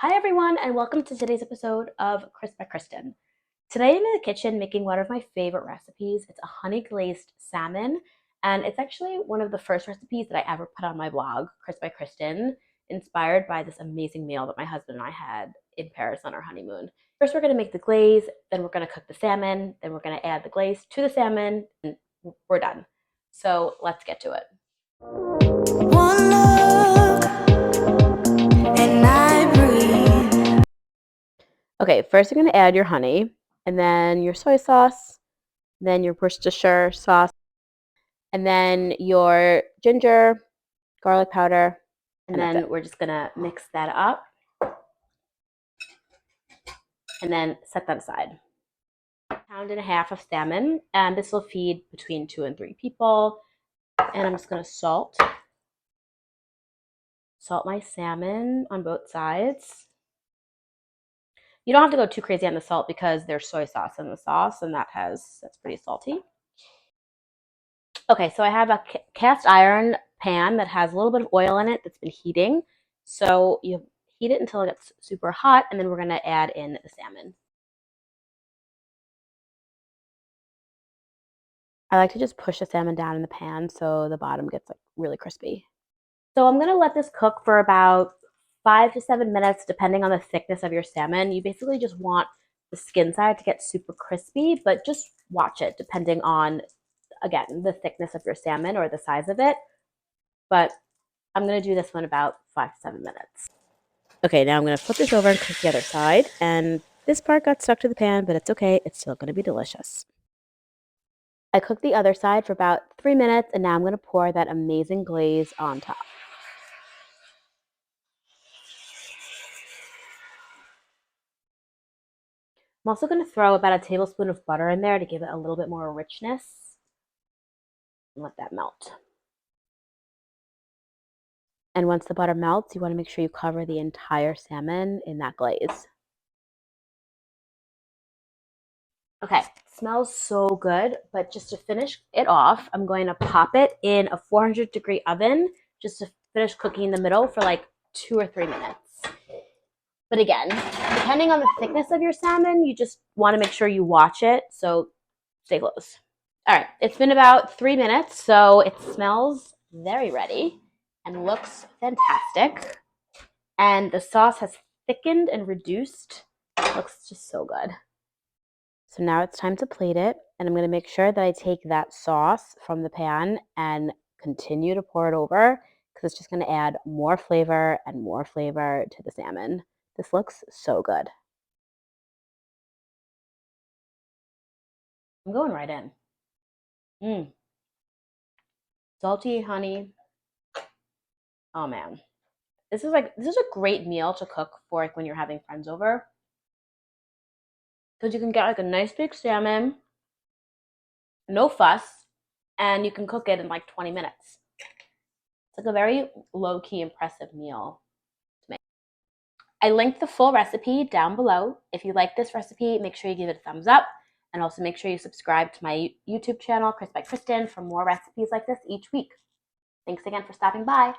Hi everyone, and welcome to today's episode of Crisp by Kristen. Today I'm in the kitchen making one of my favorite recipes. It's a honey glazed salmon, and it's actually one of the first recipes that I ever put on my blog, Crisp by Kristen, inspired by this amazing meal that my husband and I had in Paris on our honeymoon. First we're going to make the glaze, then we're going to cook the salmon, then we're going to add the glaze to the salmon, and we're done. So let's get to it. One look, and I breathe. Okay, first you're going to add your honey, and then your soy sauce, then your Worcestershire sauce, and then your ginger, garlic powder, and then we're just going to mix that up and then set that aside. Pound and a half of salmon, and this will feed between 2 and 3 people. And I'm just going to salt my salmon on both sides. You don't have to go too crazy on the salt because there's soy sauce in the sauce, and that's pretty salty. Okay, so I have a cast iron pan that has a little bit of oil in it that's been heating. So you heat it until it gets super hot, and then we're going to add in the salmon. I like to just push the salmon down in the pan so the bottom gets like really crispy. So I'm going to let this cook for about 5 to 7 minutes, depending on the thickness of your salmon. You basically just want the skin side to get super crispy, but just watch it depending on, again, the thickness of your salmon or the size of it. But I'm going to do this one about 5 to 7 minutes. Okay, now I'm going to flip this over and cook the other side. And this part got stuck to the pan, but it's okay. It's still going to be delicious. I cooked the other side for about 3 minutes, and now I'm going to pour that amazing glaze on top. I'm also going to throw about a tablespoon of butter in there to give it a little bit more richness. And let that melt. And once the butter melts, you want to make sure you cover the entire salmon in that glaze. Okay, smells so good, but just to finish it off, I'm going to pop it in a 400-degree oven just to finish cooking the middle for like 2 or 3 minutes. But again, depending on the thickness of your salmon, you just want to make sure you watch it, so stay close. All right, it's been about 3 minutes, so it smells very ready and looks fantastic. And the sauce has thickened and reduced. It looks just so good. So now it's time to plate it, and I'm going to make sure that I take that sauce from the pan and continue to pour it over because it's just going to add more flavor and more flavor to the salmon. This looks so good. I'm going right in. Salty honey. Oh man. This is a great meal to cook for like when you're having friends over. Because you can get like a nice big salmon, no fuss, and you can cook it in like 20 minutes. It's like a very low-key, impressive meal to make. I linked the full recipe down below. If you like this recipe, make sure you give it a thumbs up. And also make sure you subscribe to my YouTube channel, Crisp by Kristen, for more recipes like this each week. Thanks again for stopping by.